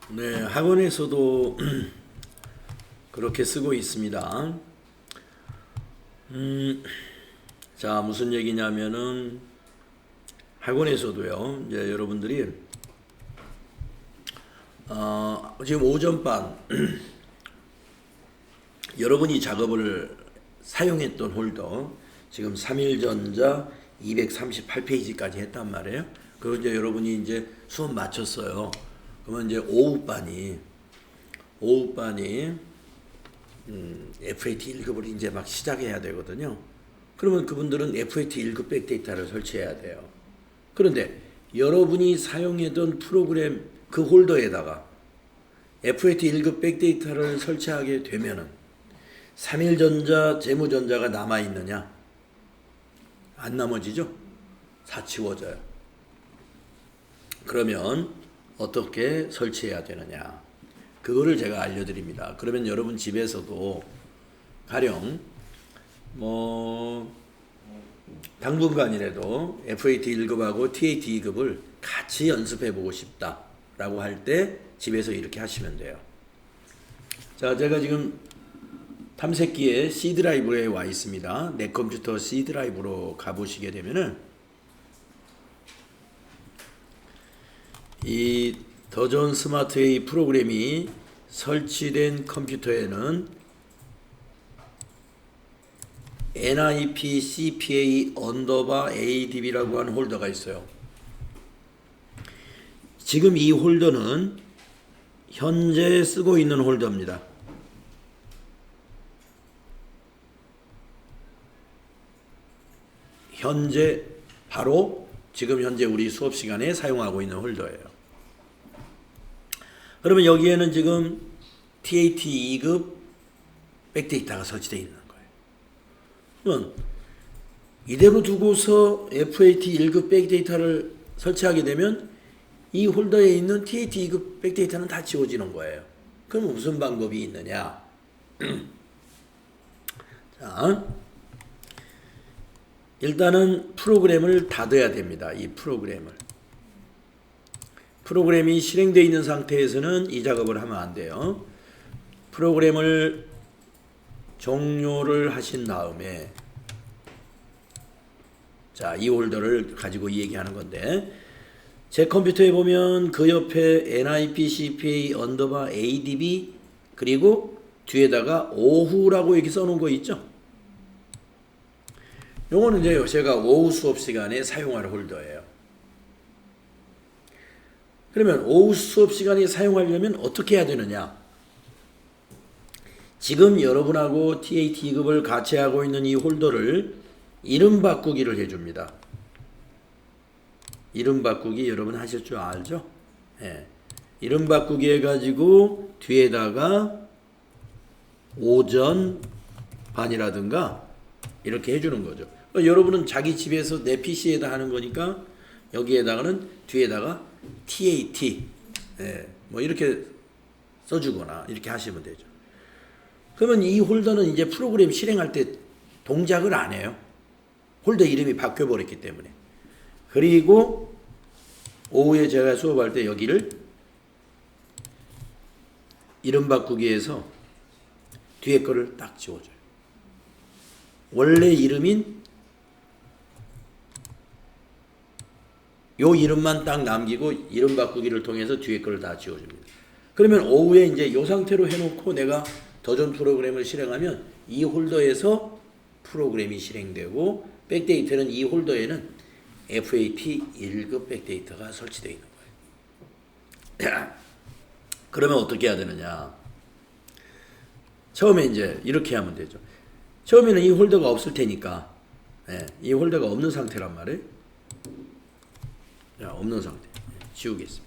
네, 학원에서도 그렇게 쓰고 있습니다. 자, 무슨 얘기냐면은 학원에서도요. 이제 여러분들이 지금 오전반 여러분이 작업을 사용했던 홀더 지금 3일전자 238페이지까지 했단 말이에요. 그리고 이제 여러분이 이제 수업 마쳤어요. 그러면 이제 오후반이 FAT 1급을 이제 막 시작해야 되거든요. 그러면 그분들은 FAT 1급 백데이터를 설치해야 돼요. 그런데 여러분이 사용했던 프로그램 그 홀더에다가 FAT 1급 백데이터를 설치하게 되면은 3일전자, 재무전자가 남아있느냐? 안 남아지죠? 다 지워져요. 그러면 어떻게 설치해야 되느냐? 그거를 제가 알려드립니다. 그러면 여러분 집에서도 가령 당분간이라도 FAT 1급하고 TAT 2급을 같이 연습해보고 싶다라고 할 때 집에서 이렇게 하시면 돼요. 자, 제가 지금 탐색기에 C 드라이브에 와 있습니다. 내 컴퓨터 C 드라이브로 가보시게 되면은 이 더존 스마트웨이 프로그램이 설치된 컴퓨터에는 NIP CPA ADB라고 하는 홀더가 있어요. 지금 이 홀더는 현재 쓰고 있는 홀더입니다. 현재 바로 지금 현재 우리 수업 시간에 사용하고 있는 홀더예요. 그러면 여기에는 지금 TAT 2급 백데이터가 설치되어 있는 거예요. 그러면 이대로 두고서 FAT 1급 백데이터를 설치하게 되면 이 홀더에 있는 TAT 2급 백데이터는 다 지워지는 거예요. 그럼 무슨 방법이 있느냐? 자, 일단은 프로그램을 닫아야 됩니다. 이 프로그램이 실행되어 있는 상태에서는 이 작업을 하면 안 돼요. 프로그램을 종료를 하신 다음에 자, 이 홀더를 가지고 이 얘기하는 건데 제 컴퓨터에 보면 그 옆에 NIP CPA ADB 그리고 뒤에다가 오후라고 이렇게 써놓은 거 있죠? 요거는 이제 제가 오후 수업 시간에 사용할 홀더예요. 그러면 오후 수업 시간에 사용하려면 어떻게 해야 되느냐? 지금 여러분하고 TAT 2급을 같이 하고 있는 이 홀더를 이름 바꾸기를 해줍니다. 이름 바꾸기 여러분 하실 줄 알죠? 네. 이름 바꾸기 해가지고 뒤에다가 오전 반이라든가 이렇게 해주는 거죠. 여러분은 자기 집에서 내 PC에다 하는 거니까 여기에다가는 뒤에다가 TAT 뭐 이렇게 써주거나 이렇게 하시면 되죠. 그러면 이 홀더는 이제 프로그램 실행할 때 동작을 안 해요. 홀더 이름이 바뀌어버렸기 때문에. 그리고 오후에 제가 수업할 때 여기를 이름 바꾸기해서 뒤에 거를 딱 지워줘요. 원래 이름인 요 이름만 딱 남기고 이름 바꾸기를 통해서 뒤에 거를 다 지워줍니다. 그러면 오후에 이제 요 상태로 해놓고 내가 더존 프로그램을 실행하면 이 홀더에서 프로그램이 실행되고 백데이터는 이 홀더에는 FAT 1급 백데이터가 설치되어 있는 거예요. 그러면 어떻게 해야 되느냐? 처음에 이제 이렇게 하면 되죠. 처음에는 이 홀더가 없을 테니까 이 홀더가 없는 상태란 말이에요. 자, 없는 상태. 지우겠습니다.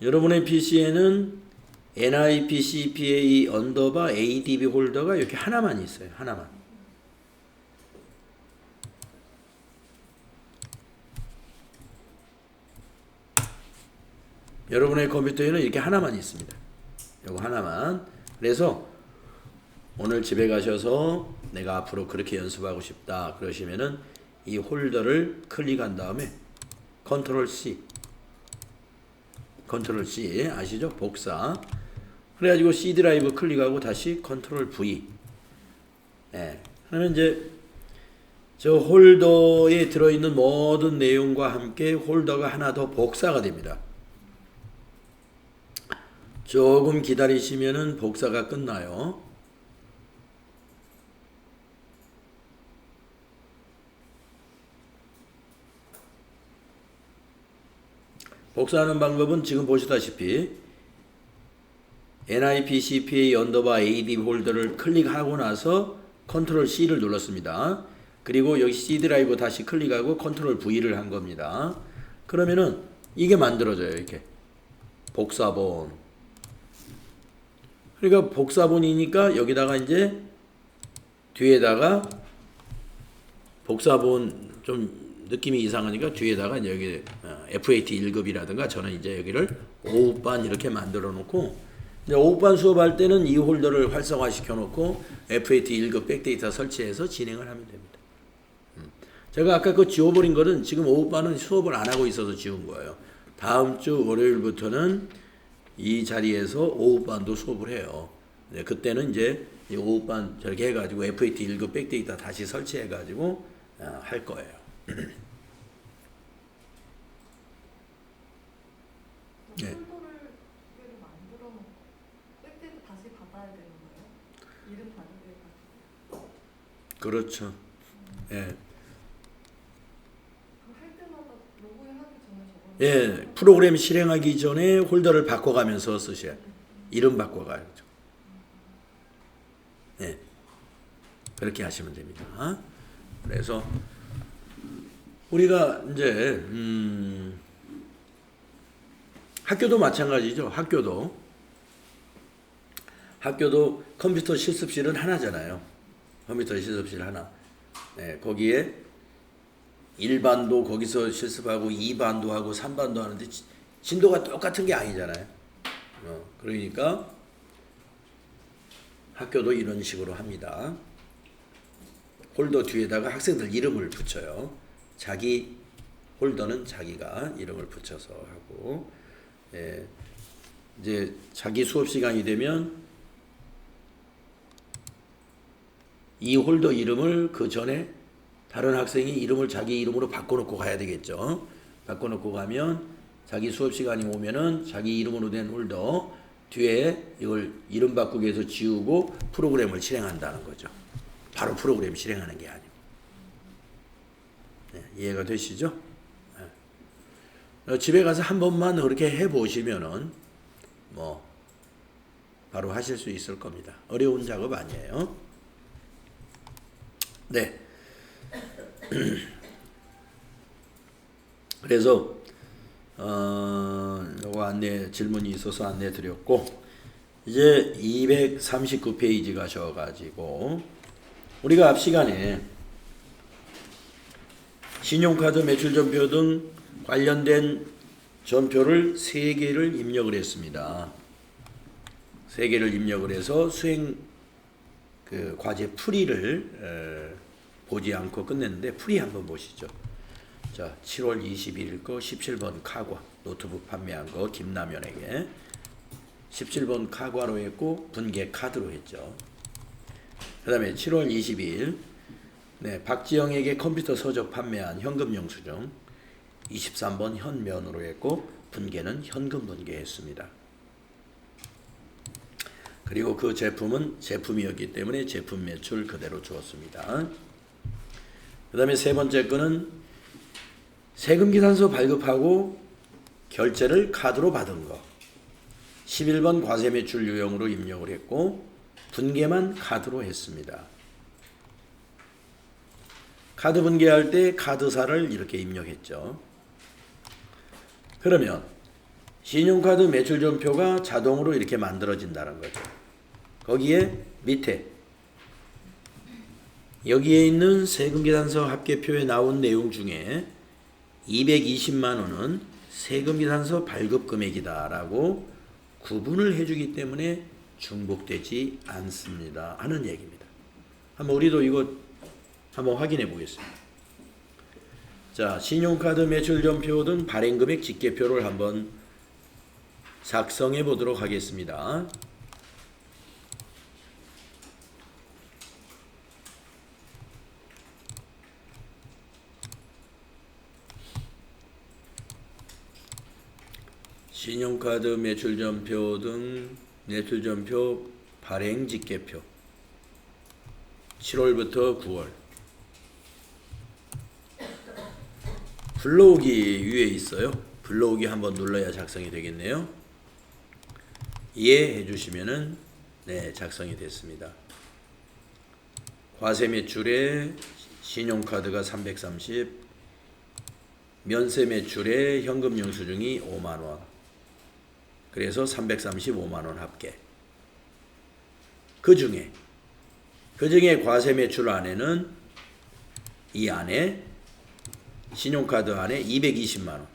여러분의 PC에는 NIP CPA ADB 홀더가 이렇게 하나만 있어요. 하나만. 여러분의 컴퓨터에는 이렇게 하나만 있습니다. 이거 하나만. 그래서 오늘 집에 가셔서 내가 앞으로 그렇게 연습하고 싶다 그러시면은 이 홀더를 클릭한 다음에 컨트롤 C. 컨트롤 C 아시죠? 복사. 그래가지고 C 드라이브 클릭하고 다시 컨트롤 V. 예. 그러면 이제 저 홀더에 들어있는 모든 내용과 함께 홀더가 하나 더 복사가 됩니다. 조금 기다리시면은 복사가 끝나요. 복사하는 방법은 지금 보시다시피 NIPCPA 언더바 AD 홀더를 클릭하고 나서 컨트롤 C를 눌렀습니다. 그리고 여기 C 드라이브 다시 클릭하고 컨트롤 V를 한 겁니다. 그러면은 이게 만들어져요. 이렇게 복사본. 그러니까 복사본이니까 여기다가 이제 뒤에다가 복사본 좀 느낌이 이상하니까 뒤에다가 이제 여기 FAT 1급이라든가 저는 이제 여기를 5반 이렇게 만들어 놓고 이제 5반 수업할 때는 이 홀더를 활성화 시켜 놓고 FAT 1급 백데이터 설치해서 진행을 하면 됩니다. 제가 아까 그 지워버린 거는 지금 5반은 수업을 안 하고 있어서 지운 거예요. 다음 주 월요일부터는 이 자리에서 5반도 수업을 해요. 네, 그때는 이제 5반 저렇게 해가지고 FAT 1급 백데이터 다시 설치해가지고 할 거예요. 네. 만들어 놓고 백데이터 다시 받아야 되는 거예요? 이름 다르게 해가지고. 그렇죠. 예. 할 때마다 로그인하기 전에 저거. 예, 프로그램 실행하기 전에 홀더를 바꿔가면서 쓰셔야 돼요. 이름 바꿔가야죠. 예. 그렇게 하시면 됩니다. 그래서 우리가 이제 학교도 마찬가지죠. 학교도 컴퓨터 실습실은 하나잖아요. 컴퓨터 실습실 하나. 네, 거기에 1반도 거기서 실습하고 2반도 하고 3반도 하는데 진도가 똑같은 게 아니잖아요. 그러니까 학교도 이런 식으로 합니다. 홀더 뒤에다가 학생들 이름을 붙여요. 자기 홀더는 자기가 이름을 붙여서 하고, 예, 이제 자기 수업 시간이 되면 이 홀더 이름을 그 전에 다른 학생이 이름을 자기 이름으로 바꿔놓고 가야 되겠죠. 바꿔놓고 가면 자기 수업 시간이 오면은 자기 이름으로 된 홀더 뒤에 이걸 이름 바꾸기 위해서 지우고 프로그램을 실행한다는 거죠. 바로 프로그램 실행하는 게 아니고. 네, 이해가 되시죠? 네. 집에 가서 한 번만 그렇게 해보시면은 뭐 바로 하실 수 있을 겁니다. 어려운 작업 아니에요. 네. 그래서 요거 안내 질문이 있어서 안내 드렸고, 이제 239페이지 가셔가지고 우리가 앞 시간에 신용카드 매출전표 등 관련된 전표를 3개를 입력을 했습니다. 3개를 입력을 해서 수행 그 과제 풀이를 보지 않고 끝냈는데, 풀이 한번 보시죠. 자, 7월 22일 거 17번 카과 노트북 판매한 거 김남현에게 17번 카과로 했고 분계 카드로 했죠. 그 다음에 7월 22일 네, 박지영에게 컴퓨터 서적 판매한 현금 영수증 23번 현면으로 했고 분계는 현금 분계했습니다. 그리고 그 제품은 제품이었기 때문에 제품 매출 그대로 주었습니다. 그 다음에 세 번째 거는 세금계산서 발급하고 결제를 카드로 받은 거 11번 과세매출 유형으로 입력을 했고 분계만 카드로 했습니다. 카드 분계할 때 카드사를 이렇게 입력했죠. 그러면 신용카드 매출전표가 자동으로 이렇게 만들어진다는 거죠. 거기에 밑에 여기에 있는 세금계산서 합계표에 나온 내용 중에 220만 원은 세금계산서 발급금액이다 라고 구분을 해주기 때문에 중복되지 않습니다 하는 얘기입니다. 한번 우리도 이거 한번 확인해 보겠습니다. 자, 신용카드 매출전표 등 발행금액 집계표를 한번 작성해 보도록 하겠습니다. 신용카드 매출전표 등 매출전표 발행 집계표 7월부터 9월 불러오기 위에 있어요. 불러오기 한번 눌러야 작성이 되겠네요. 이해해 주시면은 네, 작성이 됐습니다. 과세 매출에 신용카드가 330, 면세 매출에 현금 영수증이 5만 원. 그래서 335만 원 합계. 그 중에 과세 매출 안에는 이 안에 신용카드 안에 220만 원.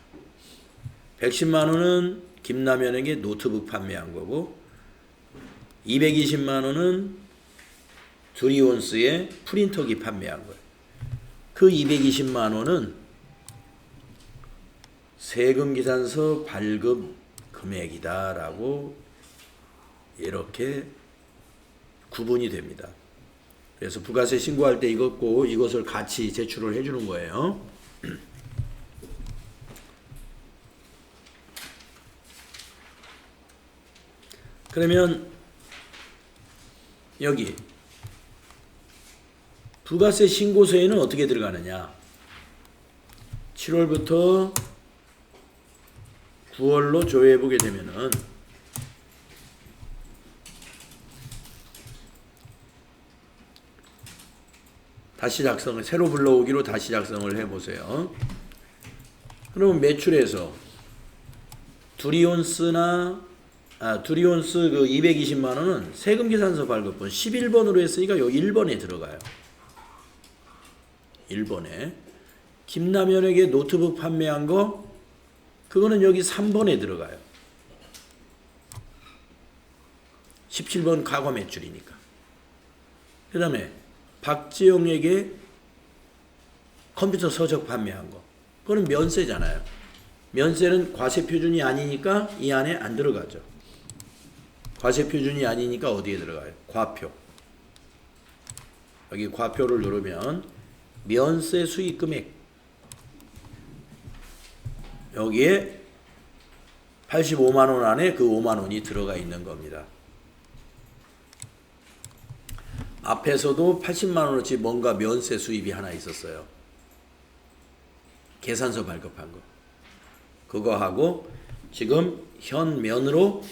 110만 원은 김남현에게 노트북 판매한 거고 220만 원은 두리온스의 프린터기 판매한 거예요. 그 220만 원은 세금계산서 발급 금액이다라고 이렇게 구분이 됩니다. 그래서 부가세 신고할 때 이것을 같이 제출을 해주는 거예요. 그러면 여기 부가세 신고서에는 어떻게 들어가느냐? 7월부터 9월로 조회해 보게 되면은 다시 작성을 새로 불러오기로 다시 작성을 해 보세요. 그러면 매출에서 두리온스 그 220만 원은 세금 계산서 발급본 11번으로 했으니까 여기 1번에 들어가요. 1번에 김남현에게 노트북 판매한 거 그거는 여기 3번에 들어가요. 17번 과거 매출이니까. 그 다음에 박지영에게 컴퓨터 서적 판매한 거 그거는 면세잖아요. 면세는 과세 표준이 아니니까 이 안에 안 들어가죠. 과세 표준이 아니니까 어디에 들어가요? 과표. 여기 과표를 누르면 면세 수익 금액 여기에 85만 원 안에 그 5만 원이 들어가 있는 겁니다. 앞에서도 80만 원어치 뭔가 면세 수입이 하나 있었어요. 계산서 발급한 거. 그거 하고 지금 현면으로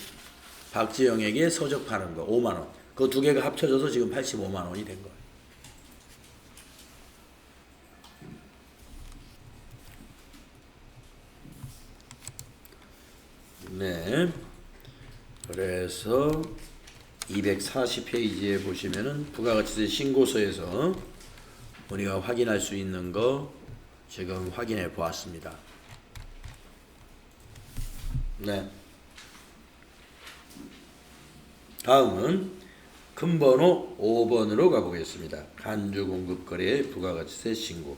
박지영에게 서적 파는 거 5만 원. 그 두 개가 합쳐져서 지금 85만 원이 된 거예요. 네. 그래서 240페이지에 보시면은 부가가치세 신고서에서 우리가 확인할 수 있는 거 지금 확인해 보았습니다. 네. 다음은 금번호 5번으로 가보겠습니다. 간주공급거래의 부가가치세 신고.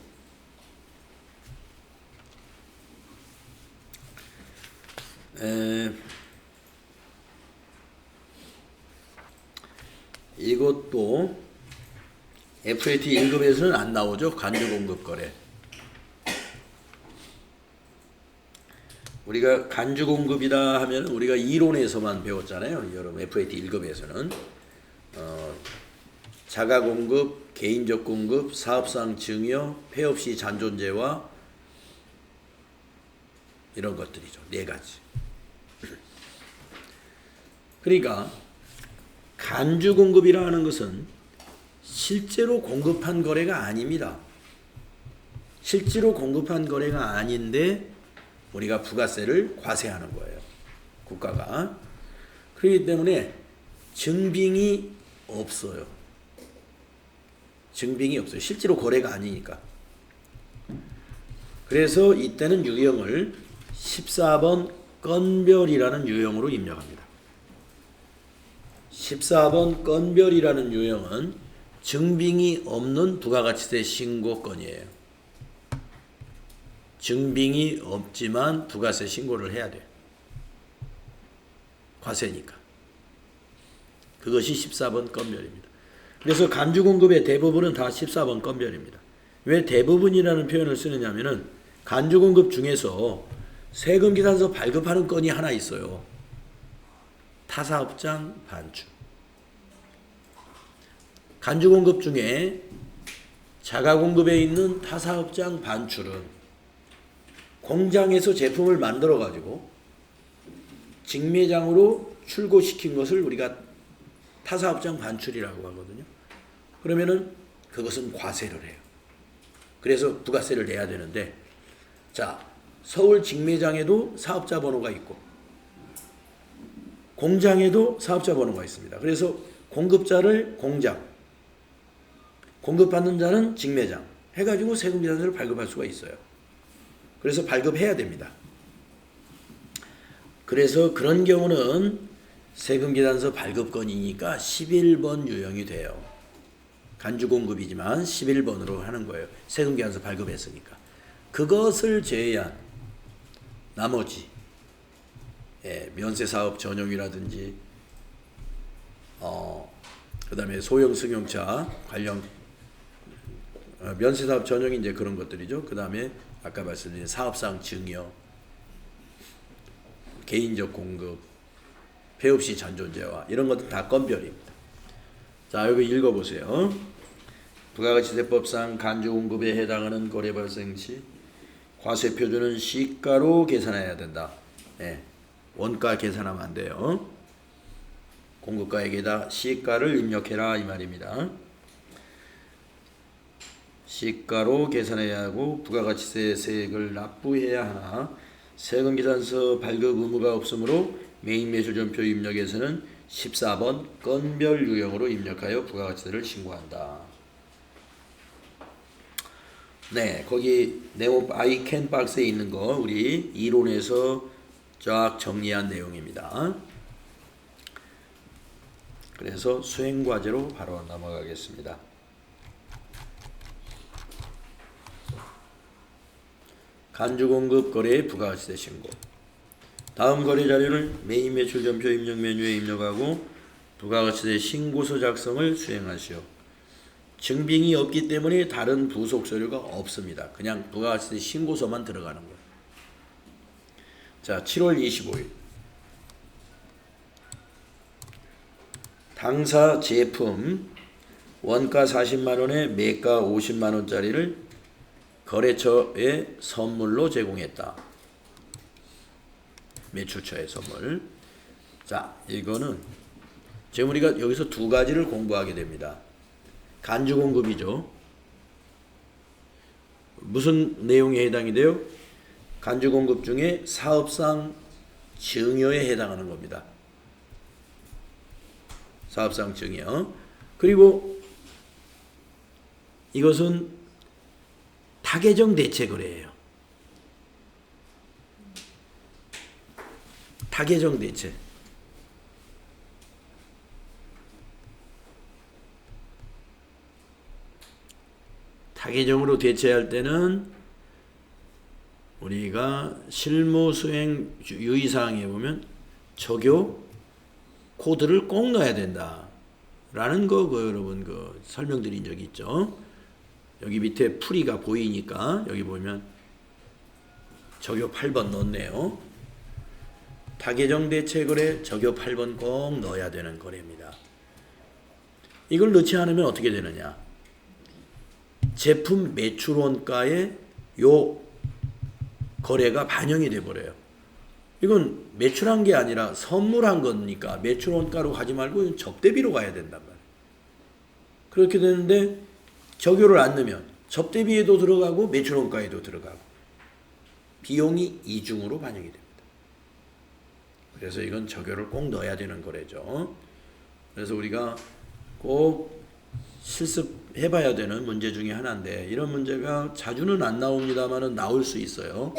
이것도 FAT 1급에서는 안 나오죠. 간주공급거래. 우리가 간주공급이다 하면 우리가 이론에서만 배웠잖아요. 여러분 FAT 1급에서는 자가공급, 개인적 공급, 사업상 증여, 폐업시 잔존재와 이런 것들이죠. 네 가지. 그러니까 간주공급이라는 것은 실제로 공급한 거래가 아닙니다. 실제로 공급한 거래가 아닌데 우리가 부가세를 과세하는 거예요. 국가가. 그렇기 때문에 증빙이 없어요. 증빙이 없어요. 실제로 거래가 아니니까. 그래서 이때는 유형을 14번 건별이라는 유형으로 입력합니다. 14번 건별이라는 유형은 증빙이 없는 부가가치세 신고건이에요. 증빙이 없지만 부가세 신고를 해야 돼. 과세니까. 그것이 14번 건별입니다. 그래서 간주공급의 대부분은 다 14번 건별입니다. 왜 대부분이라는 표현을 쓰느냐면은 간주공급 중에서 세금계산서 발급하는 건이 하나 있어요. 타사업장 반출. 간주공급 중에 자가공급에 있는 타사업장 반출은 공장에서 제품을 만들어 가지고 직매장으로 출고시킨 것을 우리가 타사업장 반출이라고 하거든요. 그러면은 그것은 과세를 해요. 그래서 부가세를 내야 되는데, 자, 서울 직매장에도 사업자 번호가 있고 공장에도 사업자 번호가 있습니다. 그래서 공급자를 공장, 공급받는 자는 직매장 해가지고 세금계산서를 발급할 수가 있어요. 그래서 발급해야 됩니다. 그래서 그런 경우는 세금계산서 발급건이니까 11번 유형이 돼요. 간주공급이지만 11번으로 하는 거예요. 세금계산서 발급했으니까. 그것을 제외한 나머지 면세사업 전용이라든지 그 다음에 소형 승용차 관련 면세사업 전용이 이제 그런 것들이죠. 그 다음에 아까 말씀드린 사업상 증여, 개인적 공급, 폐업시 잔존재화 이런 것들 다 건별입니다. 자, 여기 읽어보세요. 부가가치세법상 간주공급에 해당하는 거래 발생 시 과세표준은 시가로 계산해야 된다. 원가 계산하면 안 돼요. 공급가액에다 시가를 입력해라 이 말입니다. 시가로 계산해야 하고 부가가치세 세액을 납부해야 하나 세금계산서 발급 의무가 없으므로 매입매수전표 입력에서는 14번 건별 유형으로 입력하여 부가가치세를 신고한다. 네, 거기 네모 아이캔 박스에 있는 거 우리 이론에서 쫙 정리한 내용입니다. 그래서 수행과제로 바로 넘어가겠습니다. 간주공급 거래의 부가가치세 신고. 다음 거래 자료를 매입매출전표 입력 메뉴에 입력하고 부가가치세 신고서 작성을 수행하시오. 증빙이 없기 때문에 다른 부속 서류가 없습니다. 그냥 부가가치세 신고서만 들어가는 거예요. 자, 7월 25일. 당사 제품 원가 40만원에 매가 50만원짜리를 거래처에 선물로 제공했다. 매출처의 선물. 자, 이거는 지금 우리가 여기서 두 가지를 공부하게 됩니다. 간주공급이죠. 무슨 내용에 해당이 돼요? 간주공급 중에 사업상 증여에 해당하는 겁니다. 사업상 증여. 그리고 이것은 타개정 대체 거래예요. 타개정 대체. 타개정으로 대체할 때는 우리가 실무수행 유의사항에 보면 적용 코드를 꼭 넣어야 된다 라는 거 여러분 설명드린 적이 있죠. 여기 밑에 풀이가 보이니까 여기 보면 적용 8번 넣었네요. 타개정 대체 거래 적용 8번 꼭 넣어야 되는 거래입니다. 이걸 넣지 않으면 어떻게 되느냐? 제품 매출 원가에 요 거래가 반영이 돼 버려요. 이건 매출한 게 아니라 선물한 거니까 매출 원가로 가지 말고 접대비로 가야 된단 말이에요. 그렇게 되는데 적용을 안 넣으면 접대비에도 들어가고 매출 원가에도 들어가고 비용이 이중으로 반영이 됩니다. 그래서 이건 적용을 꼭 넣어야 되는 거래죠. 그래서 우리가 꼭 실습해봐야 되는 문제 중에 하나인데 이런 문제가 자주는 안 나옵니다만은 나올 수 있어요.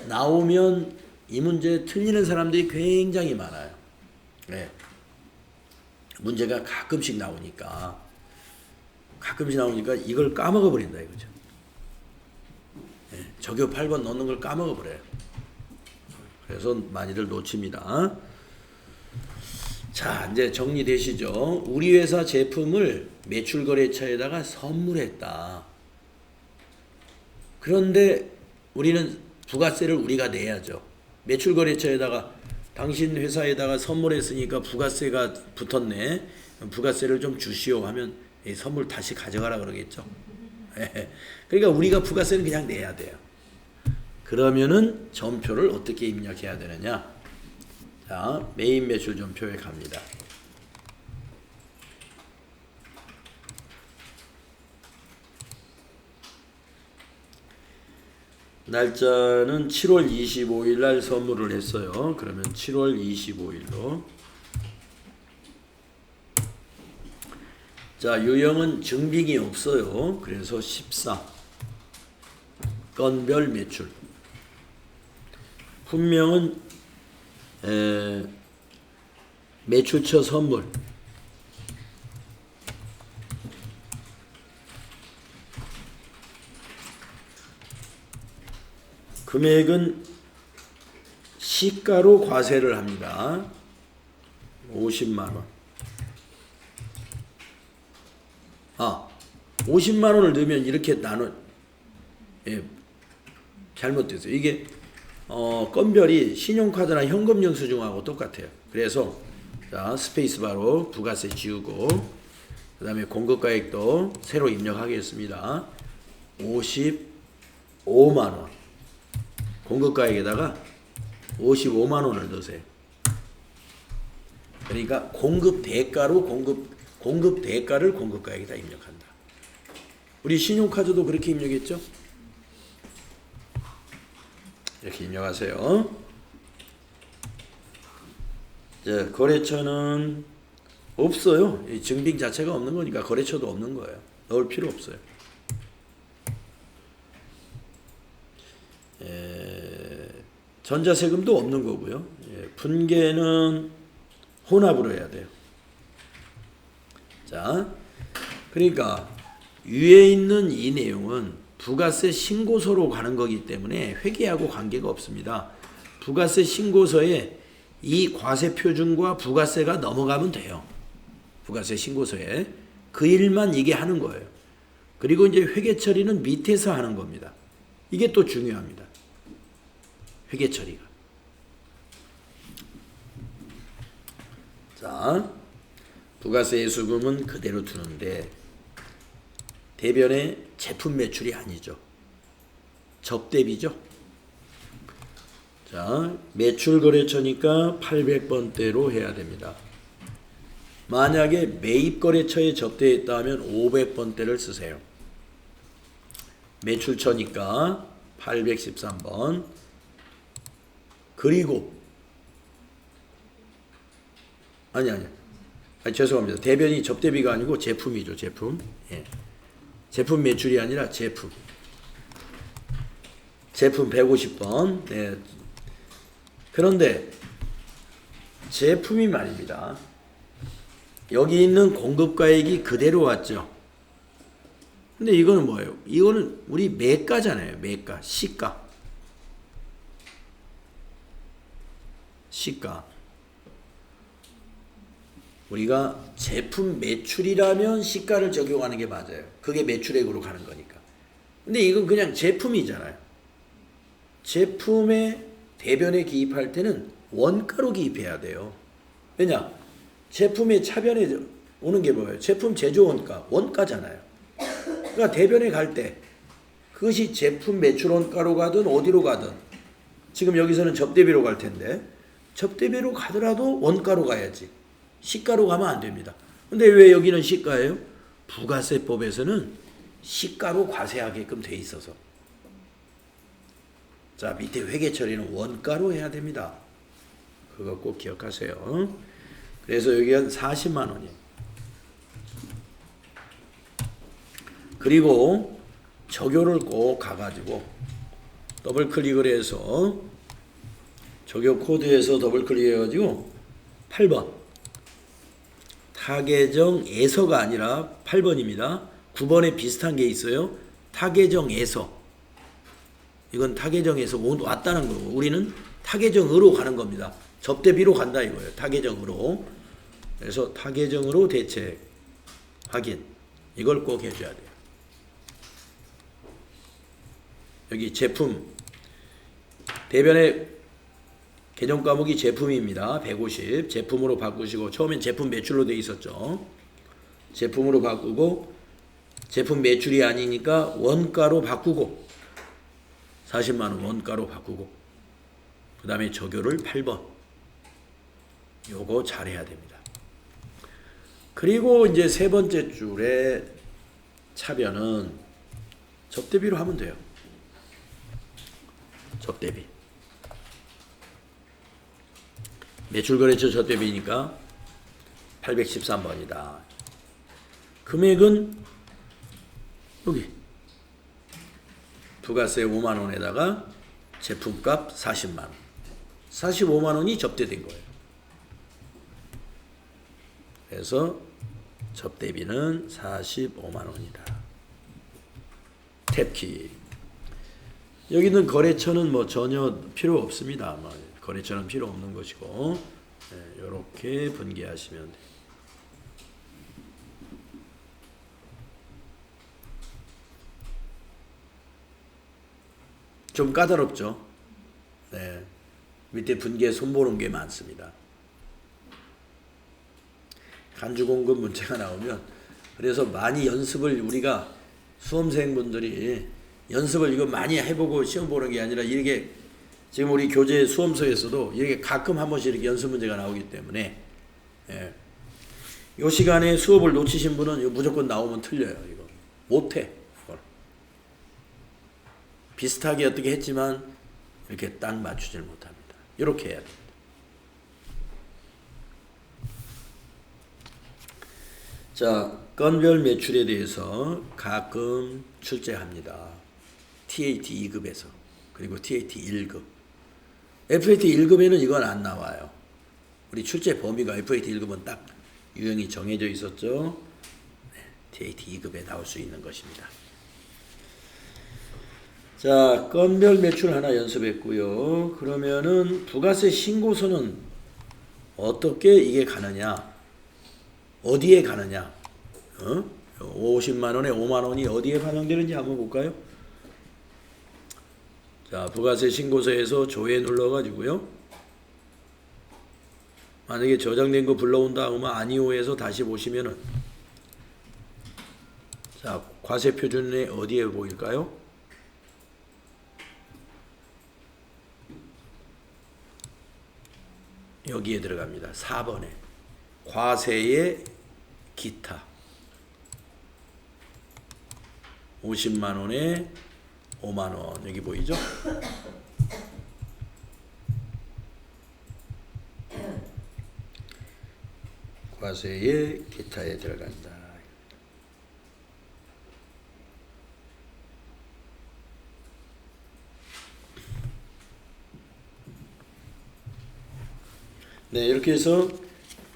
나오면 이 문제 틀리는 사람들이 굉장히 많아요. 네. 문제가 가끔씩 나오니까 이걸 까먹어 버린다 이거죠. 적요 8번 넣는 걸 까먹어 버려요. 그래서 많이들 놓칩니다. 자, 이제 정리되시죠? 우리 회사 제품을 매출거래처에다가 선물했다. 그런데 우리는 부가세를 우리가 내야죠. 매출거래처에다가 당신 회사에다가 선물했으니까 부가세가 붙었네. 부가세를 좀 주시오 하면 이 선물 다시 가져가라 그러겠죠. 그러니까 우리가 부가세는 그냥 내야 돼요. 그러면은 전표를 어떻게 입력해야 되느냐? 자, 메인 매출 전표에 갑니다. 날짜는 7월 25일 날 선물을 했어요. 그러면 7월 25일로. 자, 유형은 증빙이 없어요. 그래서 14. 건별 매출. 분명은 매출처 선물. 금액은 시가로 과세를 합니다. 50만 원. 50만 원을 넣으면 이렇게 잘못됐어요. 이게 건별이 신용카드나 현금 영수증하고 똑같아요. 그래서 자, 스페이스바로 부가세 지우고 그 다음에 공급가액도 새로 입력하겠습니다. 55만 원. 공급가액에다가 55만 원을 넣으세요. 그러니까 공급 대가를 공급가액에다 입력한다. 우리 신용카드도 그렇게 입력했죠? 이렇게 입력하세요. 자, 거래처는 없어요. 이 증빙 자체가 없는 거니까 거래처도 없는 거예요. 넣을 필요 없어요. 전자세금도 없는 거고요. 분계는 혼합으로 해야 돼요. 자, 그러니까 위에 있는 이 내용은 부가세 신고서로 가는 거기 때문에 회계하고 관계가 없습니다. 부가세 신고서에 이 과세 표준과 부가세가 넘어가면 돼요. 부가세 신고서에 그 일만 이게 하는 거예요. 그리고 이제 회계 처리는 밑에서 하는 겁니다. 이게 또 중요합니다. 회계 처리가. 자, 부가세 예수금은 그대로 두는데 대변의 제품 매출이 아니죠. 접대비죠. 자, 매출 거래처니까 800번대로 해야 됩니다. 만약에 매입 거래처에 접대했다면 500번대를 쓰세요. 매출처니까 813번. 그리고 아니 죄송합니다. 대변이 접대비가 아니고 제품이죠. 제품. 예. 제품 매출이 아니라 제품. 제품 150번. 네. 그런데 제품이 말입니다. 여기 있는 공급가액이 그대로 왔죠. 근데 이거는 뭐예요? 이거는 우리 매가잖아요. 매가, 시가. 시가. 우리가 제품 매출이라면 시가를 적용하는 게 맞아요. 그게 매출액으로 가는 거니까. 근데 이건 그냥 제품이잖아요. 제품의 대변에 기입할 때는 원가로 기입해야 돼요. 왜냐? 제품의 차변에 오는 게 뭐예요? 제품 제조원가, 원가잖아요. 그러니까 대변에 갈 때 그것이 제품 매출 원가로 가든 어디로 가든 지금 여기서는 접대비로 갈 텐데 접대비로 가더라도 원가로 가야지. 시가로 가면 안 됩니다. 근데 왜 여기는 시가예요? 부가세법에서는 시가로 과세하게끔 돼 있어서. 자, 밑에 회계 처리는 원가로 해야 됩니다. 그거 꼭 기억하세요. 그래서 여기는 40만 원이에요. 그리고 적요를 꼭 가가지고 더블 클릭을 해서 적요 코드에서 더블 클릭해가지고 8번 타계정에서가 아니라 8번입니다. 9번에 비슷한 게 있어요. 타계정에서 이건 타계정에서 왔다는 거고 우리는 타계정으로 가는 겁니다. 접대비로 간다 이거예요. 타계정으로. 그래서 타계정으로 대책 확인 이걸 꼭 해줘야 돼요. 여기 제품 대변의 계정 과목이 제품입니다. 150 제품으로 바꾸시고 처음엔 제품 매출로 돼 있었죠. 제품으로 바꾸고 제품 매출이 아니니까 원가로 바꾸고 40만원 원가로 바꾸고 그 다음에 적요를 8번 요거 잘해야 됩니다. 그리고 이제 세 번째 줄에 차변은 접대비로 하면 돼요. 접대비 매출거래처 접대비니까 813번이다. 금액은 여기 부가세 5만원에다가 제품값 40만원 45만원이 접대된 거예요. 그래서 접대비는 45만원이다. 탭키 여기는 거래처는 뭐 전혀 필요 없습니다. 거래처는 필요 없는 것이고 이렇게 분개하시면 돼요. 좀 까다롭죠. 네. 밑에 분개 손보는 게 많습니다. 간주공급 문제가 나오면 그래서 많이 연습을 우리가 수험생분들이 연습을 이거 많이 해보고 시험 보는 게 아니라 이렇게 지금 우리 교재 수험서에서도 이렇게 가끔 한 번씩 이렇게 연습 문제가 나오기 때문에 예. 이 시간에 수업을 놓치신 분은 이거 무조건 나오면 틀려요. 이거 못해. 이걸. 비슷하게 어떻게 했지만 이렇게 딱 맞추질 못합니다. 이렇게 해야 됩니다. 자, 건별 매출에 대해서 가끔 출제합니다. TAT 2급에서 그리고 TAT 1급. FAT 1급에는 이건 안 나와요. 우리 출제 범위가 FAT 1급은 딱 유형이 정해져 있었죠. 네, TAT 2급에 나올 수 있는 것입니다. 자, 건별 매출 하나 연습했고요. 그러면은 부가세 신고서는 어떻게 이게 가느냐? 어디에 가느냐? 50만 원에 5만 원이 어디에 반영되는지 한번 볼까요? 자, 부가세 신고서에서 조회 눌러가지고요. 만약에 저장된 거 불러온다 하면 아니오 해서 다시 보시면은 자, 과세 표준에 어디에 보일까요? 여기에 들어갑니다. 4번에 과세의 기타 50만 원에 5만 원 여기 보이죠? 과세의 기타에 들어간다. 네, 이렇게 해서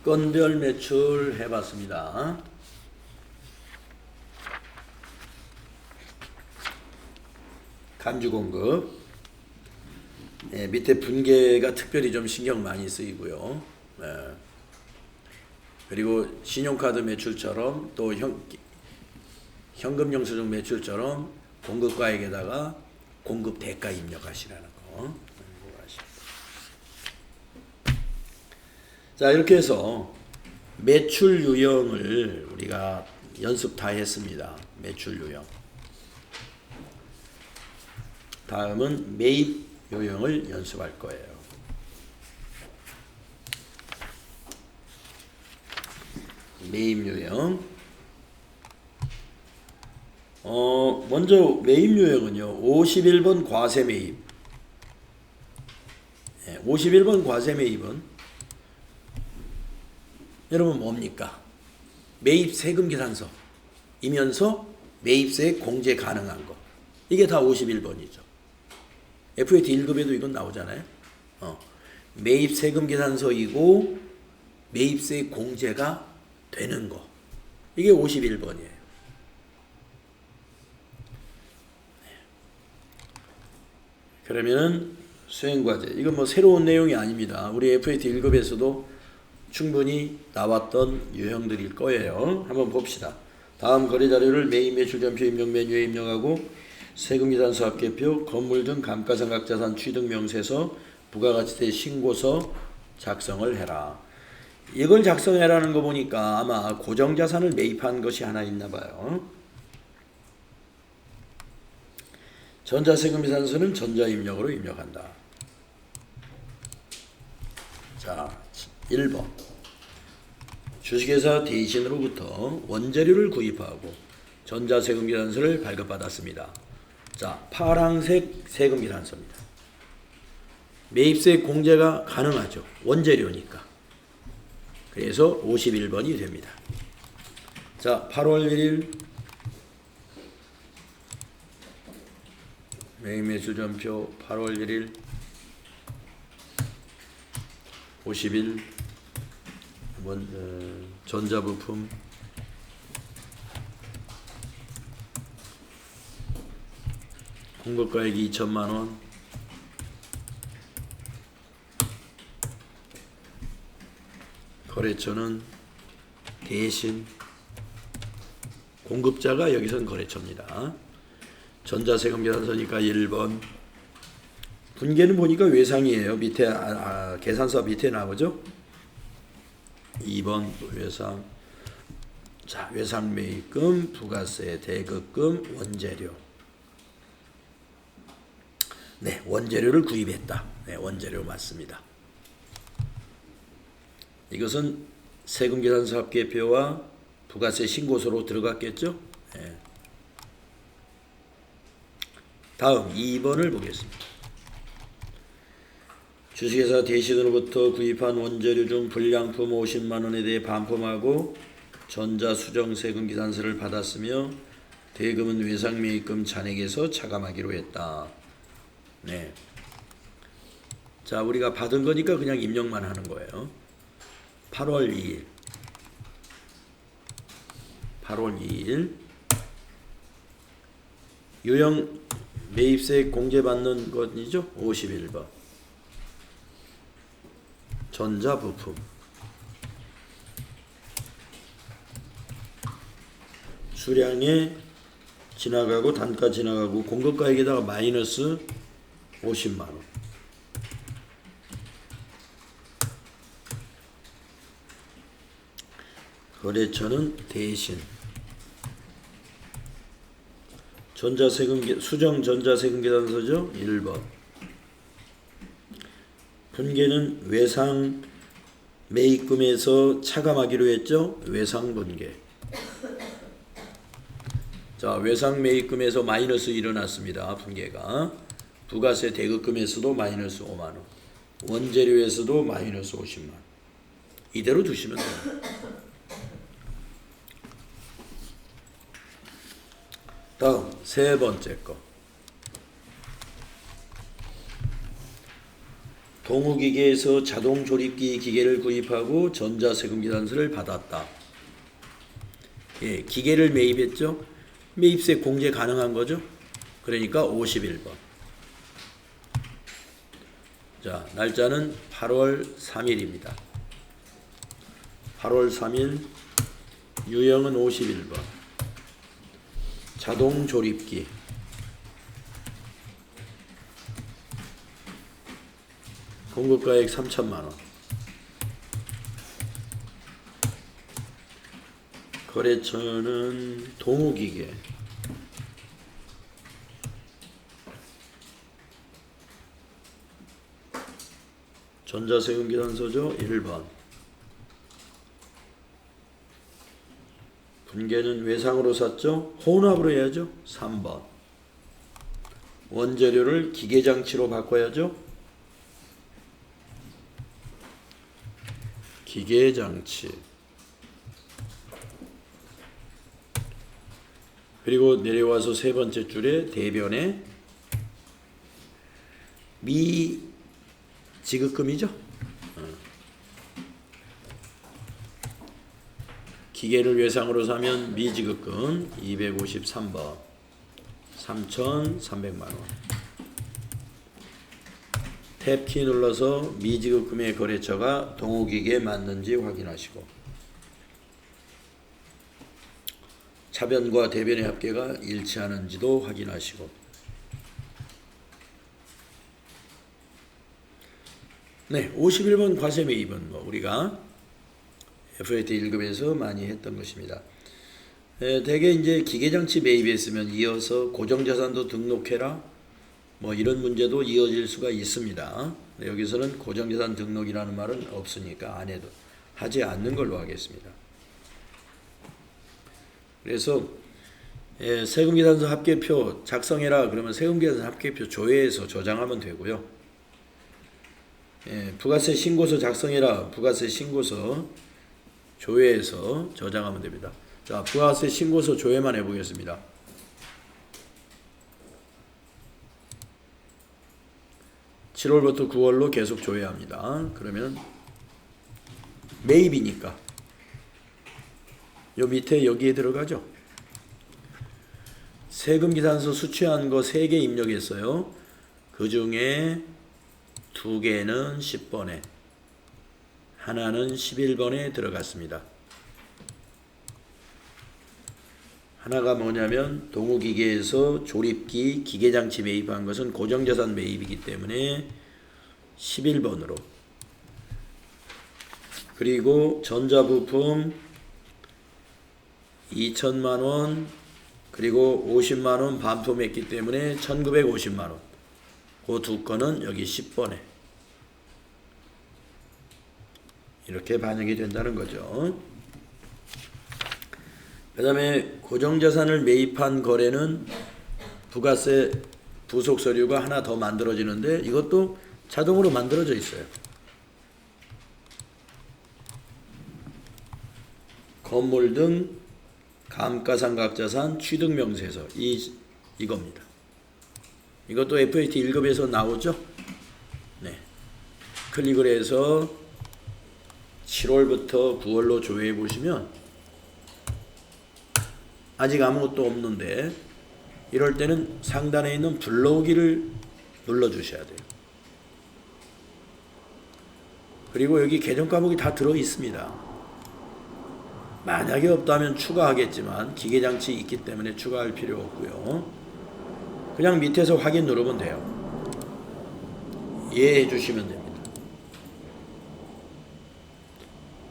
건별 매출 해봤습니다. 간주공급 네, 밑에 분계가 특별히 좀 신경 많이 쓰이고요. 네. 그리고 신용카드 매출처럼 또 현금영수증 매출처럼 공급가액에다가 공급 대가 입력하시라는 거. 자, 이렇게 해서 매출 유형을 우리가 연습 다 했습니다. 매출 유형. 다음은 매입 유형을 연습할 거예요. 매입 유형. 먼저 매입 유형은요. 51번 과세 매입. 51번 과세 매입은 여러분 뭡니까? 매입 세금 계산서이면서 매입세 공제 가능한 거. 이게 다 51번이죠. FAT 1급에도 이건 나오잖아요. 매입 세금 계산서이고 매입세 공제가 되는 거. 이게 51번이에요. 그러면은 수행과제. 이건 뭐 새로운 내용이 아닙니다. 우리 FAT 1급에서도 충분히 나왔던 유형들일 거예요. 한번 봅시다. 다음 거래 자료를 매입 매출전표 입력 메뉴에 입력하고 세금계산서 합계표, 건물 등 감가상각자산 취득 명세서, 부가가치세 신고서 작성을 해라. 이걸 작성해라는 거 보니까 아마 고정자산을 매입한 것이 하나 있나 봐요. 전자세금계산서는 전자입력으로 입력한다. 자, 1번. 주식회사 대신으로부터 원재료를 구입하고 전자세금계산서를 발급받았습니다. 자, 파란색 세금계산서입니다. 매입세 공제가 가능하죠. 원재료니까. 그래서 51번이 됩니다. 자, 8월 1일 매입매출전표 8월 1일 50일 전자부품 공급가액이 2천만원, 거래처는 대신, 공급자가 여기선 거래처입니다. 전자세금계산서니까 1번. 분계는 보니까 외상이에요. 밑에 계산서 밑에 나오죠. 2번 외상. 자, 외상 매입금, 부가세, 대급금, 원재료. 네, 원재료를 구입했다. 네, 원재료 맞습니다. 이것은 세금계산서 합계표와 부가세 신고서로 들어갔겠죠? 네. 다음 2번을 보겠습니다. 주식회사 대신으로부터 구입한 원재료 중 불량품 50만원에 대해 반품하고 전자수정세금 계산서를 받았으며 대금은 외상매입금 잔액에서 차감하기로 했다. 네. 자, 우리가 받은 거니까 그냥 입력만 하는 거예요. 8월 2일 8월 2일 유형 매입세 공제받는 것이죠. 51번 전자부품 수량에 지나가고 단가 지나가고 공급가액에다가 마이너스 50만원. 거래처는 대신. 수정 전자세금계산서죠. 1번. 분계는 외상 매입금에서 차감하기로 했죠. 외상분계. 자, 외상 매입금에서 마이너스 일어났습니다. 분계가. 부가세 대급금에서도 마이너스 5만원. 원재료에서도 마이너스 50만원. 이대로 두시면 돼요. 다음 세 번째 거. 동우기계에서 자동조립기 기계를 구입하고 전자세금계산서를 받았다. 예, 기계를 매입했죠. 매입세 공제 가능한 거죠. 그러니까 51번. 자, 날짜는 8월 3일입니다. 8월 3일 유형은 51번. 자동조립기. 공급가액 3천만원. 거래처는 동우기계. 전자세금계산서죠. 1번. 분계는 외상으로 샀죠. 혼합으로 해야죠. 3번. 원재료를 기계장치로 바꿔야죠. 기계장치. 그리고 내려와서 세 번째 줄에 대변에 미지급금이죠. 기계를 외상으로 사면 미지급금 253번 3,300만원. 탭키 눌러서 미지급금의 거래처가 동욱이게 맞는지 확인하시고 차변과 대변의 합계가 일치하는지도 확인하시고 네, 51번 과세 매입은 뭐 우리가 FAT 1급에서 많이 했던 것입니다. 대개 이제 기계장치 매입했으면 이어서 고정자산도 등록해라 뭐 이런 문제도 이어질 수가 있습니다. 여기서는 고정자산 등록이라는 말은 없으니까 안 해도 하지 않는 걸로 하겠습니다. 그래서 세금계산서 합계표 작성해라 그러면 세금계산서 합계표 조회해서 저장하면 되고요. 부가세 신고서 작성해라 부가세 신고서 조회해서 저장하면 됩니다. 자, 부가세 신고서 조회만 해보겠습니다. (7월부터) (9월로) 계속 조회합니다. 그러면 매입이니까 요 밑에 여기에 들어가죠. 세금계산서 수취한 거 3개 입력했어요. 그 중에 2개는 10번에 하나는 11번에 들어갔습니다. 하나가 뭐냐면 동우기계에서 조립기 기계장치 매입한 것은 고정자산 매입이기 때문에 11번으로, 그리고 전자부품 2천만원 그리고 50만원 반품했기 때문에 1950만원 그 2건은 여기 10번에 이렇게 반영이 된다는 거죠. 그 다음에 고정자산을 매입한 거래는 부가세 부속서류가 하나 더 만들어지는데 이것도 자동으로 만들어져 있어요. 건물 등 감가상각자산 취득명세서 이겁니다. 이것도 FAT 1급에서 나오죠. 네. 클릭을 해서 7월부터 9월로 조회해 보시면 아직 아무것도 없는데 이럴 때는 상단에 있는 불러오기를 눌러 주셔야 돼요. 그리고 여기 계정 과목이 다 들어 있습니다. 만약에 없다면 추가하겠지만 기계장치 있기 때문에 추가할 필요 없고요. 그냥 밑에서 확인 누르면 돼요. 이해해 주시면 됩니다.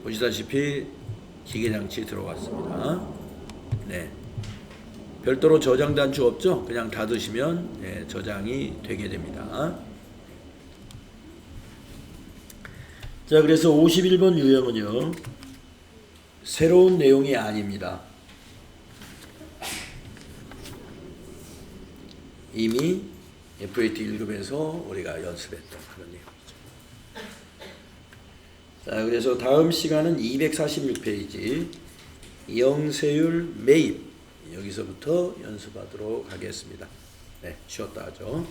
보시다시피 기계장치 들어왔습니다. 네. 별도로 저장 단추 없죠? 그냥 닫으시면 저장이 되게 됩니다. 자, 그래서 51번 유형은요, 새로운 내용이 아닙니다. 이미 FAT 1급에서 우리가 연습했던 그런 내용이죠. 자, 그래서 다음 시간은 246페이지 영세율 매입, 여기서부터 연습하도록 하겠습니다. 네, 쉬었다 하죠.